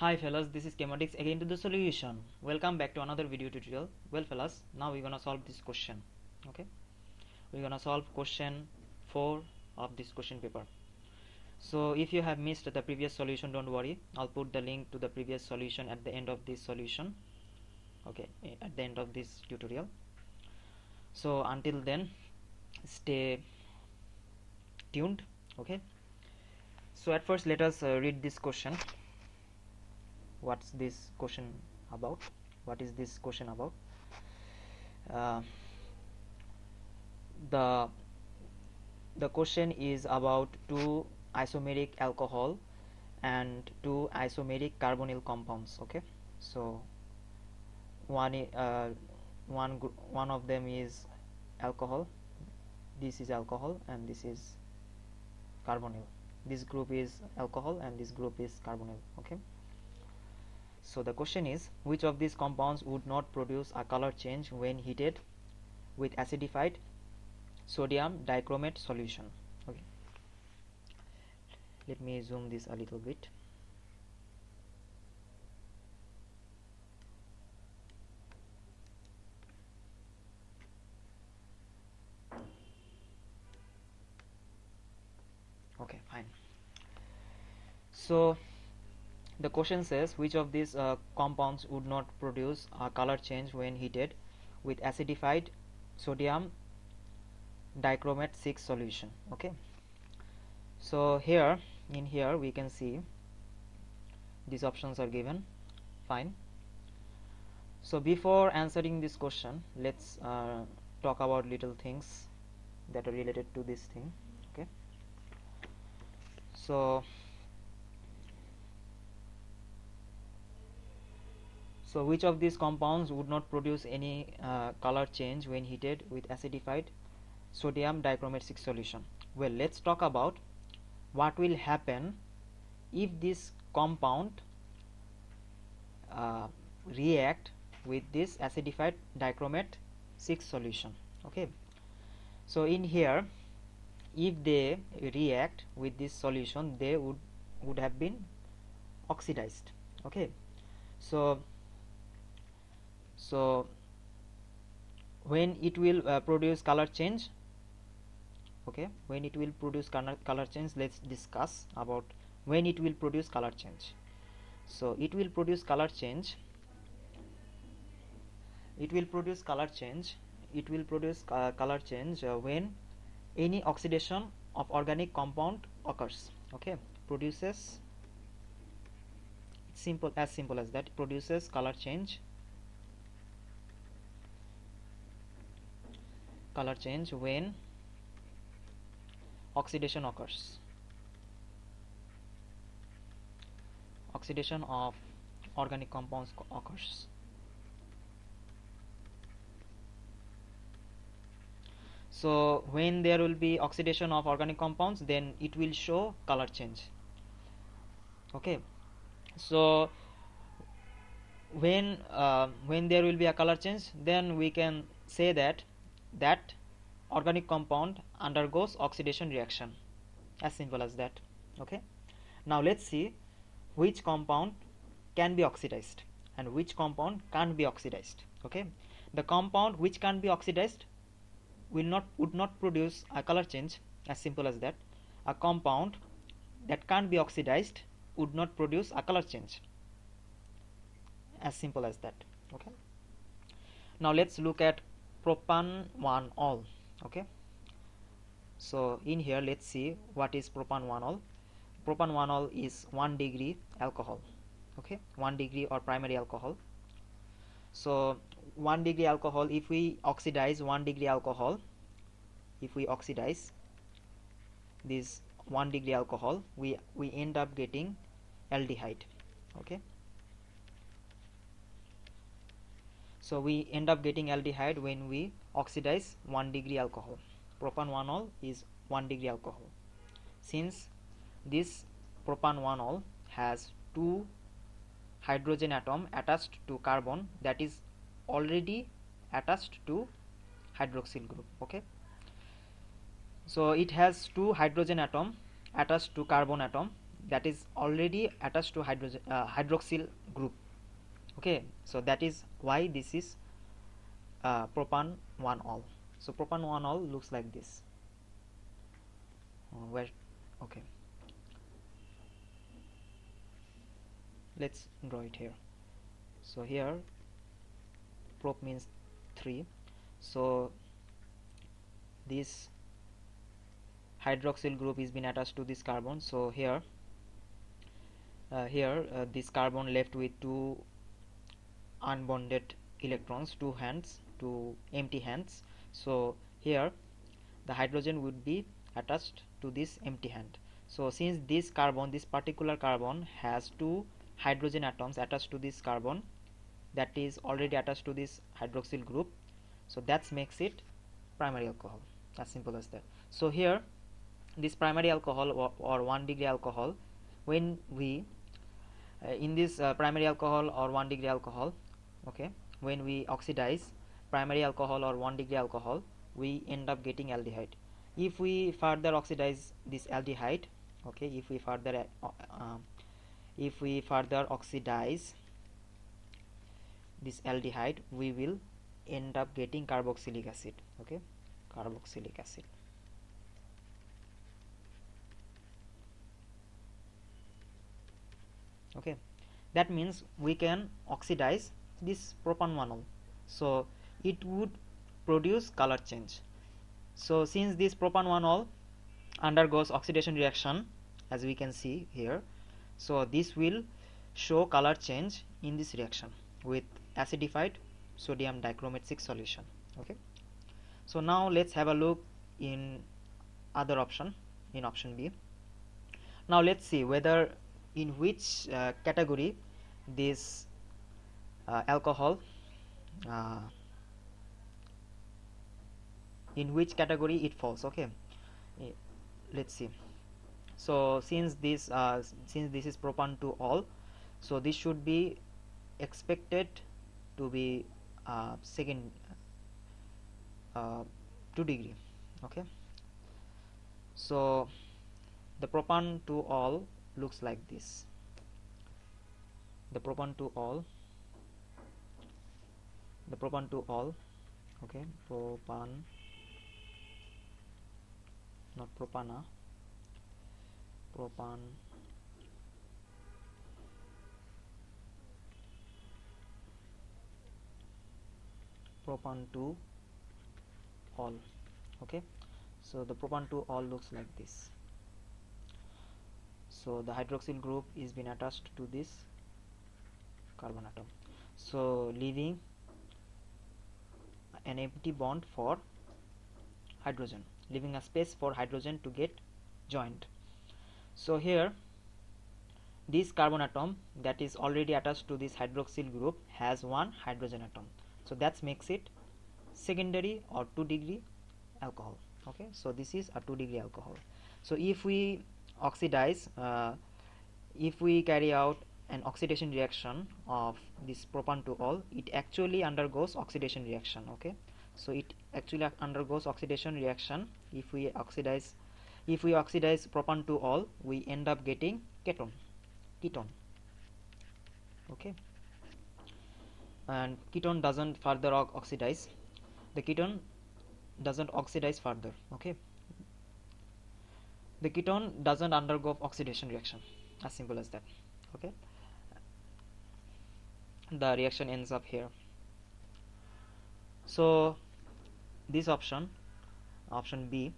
Hi fellas, this is Chemaddicts again to the solution. Welcome back to another video tutorial. Well fellas, now we're gonna solve this question. Okay, we're gonna solve question 4 of this question paper. So if you have missed the previous solution, don't worry, I'll put the link to the previous solution at the end of this solution. Okay, at the end of this tutorial. So until then, stay tuned. Okay, so at first let us read this question. What's this question about? What is this question about? Uh, the question is about two isomeric alcohol and two isomeric carbonyl compounds. Okay, so one of them is alcohol, this is alcohol, and this is carbonyl. This group is alcohol and this group is carbonyl. Okay, so the question is, which of these compounds would not produce a color change when heated with acidified sodium dichromate solution? Okay, let me zoom this a little bit. Okay, fine. So the question says, which of these compounds would not produce a color change when heated with acidified sodium dichromate 6 solution? Okay, so in here we can see these options are given. Fine. So before answering this question, let's talk about little things that are related to this thing. Okay, so which of these compounds would not produce any color change when heated with acidified sodium dichromate 6 solution? Well, let's talk about what will happen if this compound react with this acidified dichromate 6 solution. Okay, so in here, if they react with this solution, they would have been oxidized. Okay, so when it will produce color change, okay, when it will produce color change, let's discuss about when it will produce color change. So it will produce color change when any oxidation of organic compound occurs. Okay, produces, simple as that, produces color change when oxidation occurs, oxidation of organic compounds occurs. So when there will be oxidation of organic compounds, then it will show color change. Okay, so when there will be a color change, then we can say that organic compound undergoes oxidation reaction, as simple as that. Okay, now let's see which compound can be oxidized and which compound can't be oxidized. Okay, the compound which can't be oxidized would not produce a color change, as simple as that. A compound that can't be oxidized would not produce a color change, as simple as that. Okay, now let's look at Propan-1-ol. Okay, so in here let's see what is Propan-1-ol. Propan-1-ol is 1 degree alcohol. Okay, 1 degree or primary alcohol. So 1 degree alcohol, if we oxidize 1 degree alcohol, if we oxidize this 1 degree alcohol, we end up getting aldehyde. Okay, so we end up getting aldehyde when we oxidize 1 degree alcohol. Propan-1-ol is 1 degree alcohol. Since this Propan-1-ol has 2 hydrogen atom attached to carbon that is already attached to hydroxyl group. Okay, so it has 2 hydrogen atom attached to carbon atom that is already attached to hydroxyl group. Okay, so that is why this is Propan-1-ol. So Propan-1-ol looks like this. Where okay, let's draw it here. So here prop means 3, so this hydroxyl group is been attached to this carbon. So here this carbon left with 2 unbonded electrons, two empty hands. So here the hydrogen would be attached to this empty hand. So since this particular carbon has 2 hydrogen atoms attached to this carbon that is already attached to this hydroxyl group, so that makes it primary alcohol, as simple as that. So here this primary alcohol or 1 degree alcohol, when we in this primary alcohol or 1 degree alcohol, okay, when we oxidize primary alcohol or 1 degree alcohol, we end up getting aldehyde. If we further oxidize this aldehyde, okay, if we further oxidize this aldehyde, we will end up getting carboxylic acid. Okay, carboxylic acid. Okay, that means we can oxidize this Propan-1-ol, so it would produce color change. So since this Propan-1-ol undergoes oxidation reaction, as we can see here, so this will show color change in this reaction with acidified sodium dichromate 6 solution. Okay, so now let's have a look in other option, in option B. Now let's see whether in which category this alcohol in which category it falls. Okay, let's see. So since this is Propan-2-ol, so this should be expected to be second 2 degree. Okay, so the Propan-2-ol looks like this. The Propan-2-ol, okay, Propan, not Propana, Propan, Propan-2-ol. Okay, so the Propan-2-ol looks like this. So the hydroxyl group is been attached to this carbon atom, so leaving an empty bond for hydrogen, leaving a space for hydrogen to get joined. So here this carbon atom that is already attached to this hydroxyl group has 1 hydrogen atom, so that makes it secondary or 2 degree alcohol. Okay, so this is a 2 degree alcohol. So if we oxidize, if we carry out an oxidation reaction of this Propan-2-ol, it actually undergoes oxidation reaction. Okay, so it actually undergoes oxidation reaction. If we oxidize Propan-2-ol, we end up getting ketone. Okay, and ketone doesn't further oxidize. The ketone doesn't oxidize further. Okay, the ketone doesn't undergo oxidation reaction, as simple as that. Okay, the reaction ends up here. So this option B,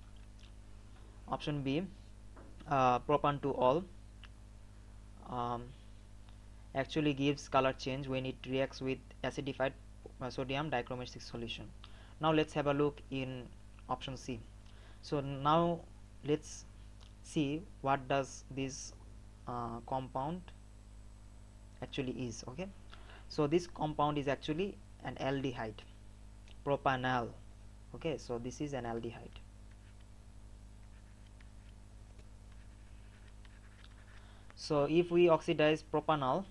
Propan-2-ol actually gives color change when it reacts with acidified sodium dichromate 6 solution. Now let's have a look in option C. So now let's see what does this compound actually is. Okay, so this compound is actually an aldehyde, propanol. Okay, so this is an aldehyde. So if we oxidize propanol,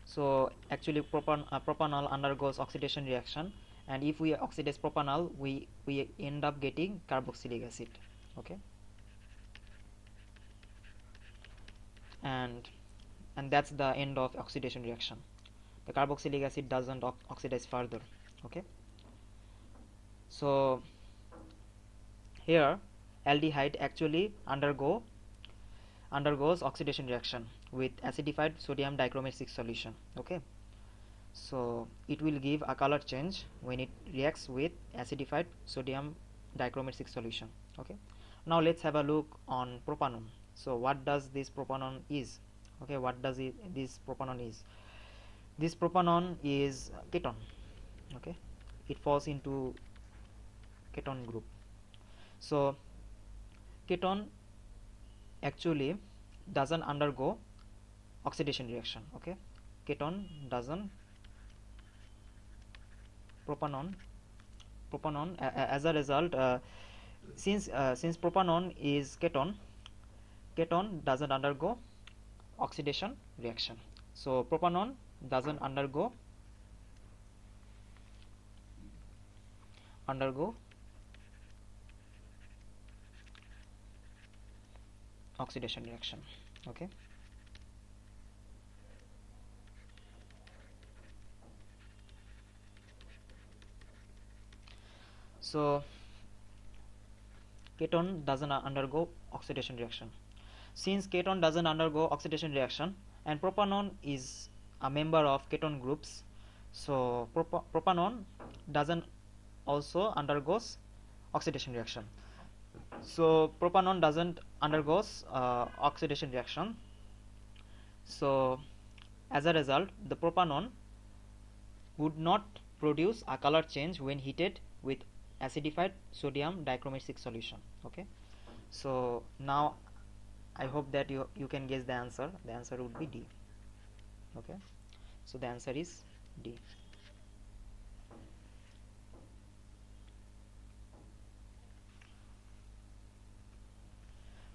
so actually propanol undergoes oxidation reaction, and if we oxidize propanol, we end up getting carboxylic acid. Okay, and that's the end of oxidation reaction. The carboxylic acid doesn't oxidize further. Okay, so here aldehyde actually undergoes oxidation reaction with acidified sodium dichromate 6 solution. Okay, so it will give a color change when it reacts with acidified sodium dichromate 6 solution. Okay, now let's have a look on propanone. So what does this propanone is? Okay, what does this propanone is? This propanone is ketone. Okay, it falls into ketone group. So ketone actually doesn't undergo oxidation reaction. Okay, ketone doesn't propanone as a result, since propanone is ketone doesn't undergo oxidation reaction. So propanone doesn't undergo oxidation reaction. Okay, so ketone doesn't undergo oxidation reaction. Since ketone doesn't undergo oxidation reaction and propanone is a member of ketone groups, so propanone doesn't also undergoes oxidation reaction. So propanone doesn't undergoes oxidation reaction. So as a result, the propanone would not produce a color change when heated with acidified sodium dichromate 6 solution. Okay, so now I hope that you can guess the answer. The answer would be D. Okay, so the answer is D.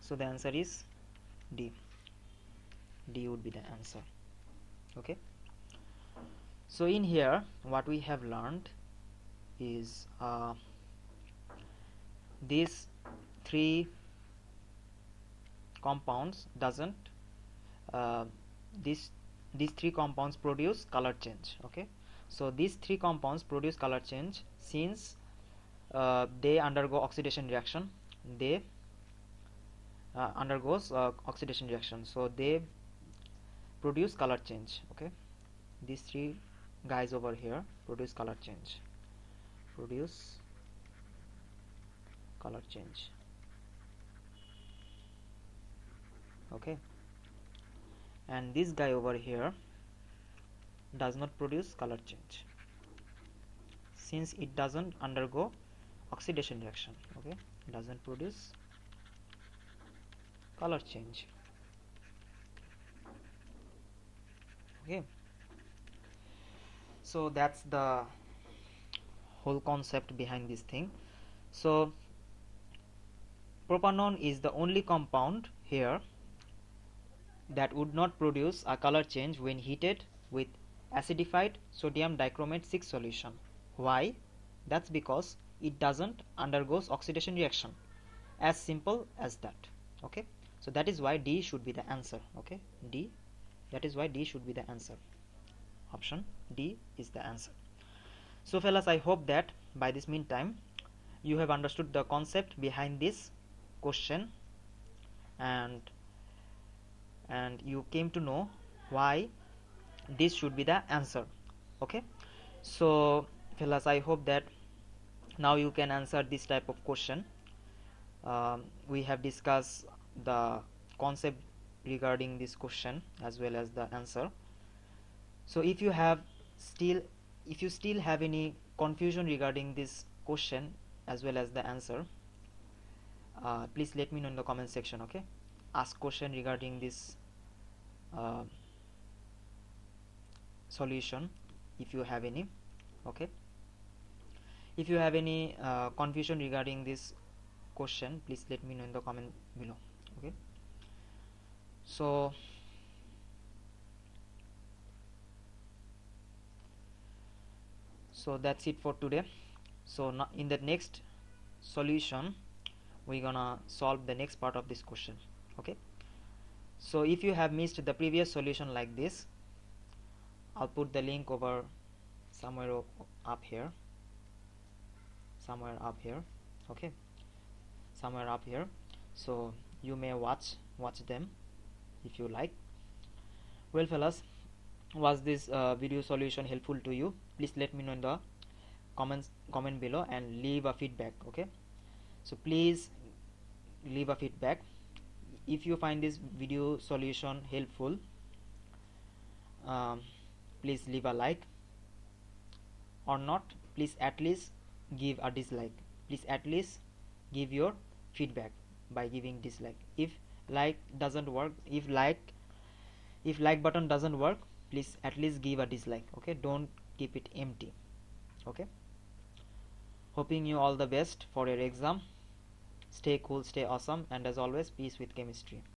So the answer is D. D would be the answer. Okay, so in here what we have learned is these three compounds doesn't these three compounds produce color change. Okay, so these three compounds produce color change since they undergo oxidation reaction. They undergoes oxidation reaction, so they produce color change. Okay, these three guys over here produce color change. Okay, and this guy over here does not produce color change since it doesn't undergo oxidation reaction. Okay, doesn't produce color change. Okay, so that's the whole concept behind this thing. So propanone is the only compound here that would not produce a color change when heated with acidified sodium dichromate 6 solution. Why? That's because it doesn't undergoes oxidation reaction. As simple as that. Okay, so that is why D should be the answer. Okay, D, that is why D should be the answer. Option D is the answer. So fellas, I hope that by this meantime you have understood the concept behind this question and you came to know why this should be the answer. Okay, so fellas, I hope that now you can answer this type of question. We have discussed the concept regarding this question as well as the answer. So if you still have any confusion regarding this question as well as the answer, please let me know in the comment section. Okay, ask question regarding this solution if you have any. Okay, if you have any confusion regarding this question, please let me know in the comment below. Okay, so that's it for today. So now in the next solution we're gonna solve the next part of this question. Okay, So if you have missed the previous solution like this, I'll put the link over somewhere up here, okay, somewhere up here, so you may watch them if you like. Well fellas, was this video solution helpful to you? Please let me know in the comment below and leave a feedback. Okay, so please leave a feedback. If you find this video solution helpful, please leave a like, or not, please at least give a dislike. Please at least give your feedback by giving dislike. If like doesn't work, if like button doesn't work, please at least give a dislike. Okay, don't keep it empty. Okay, hoping you all the best for your exam. Stay cool, stay awesome, and as always, peace with chemistry.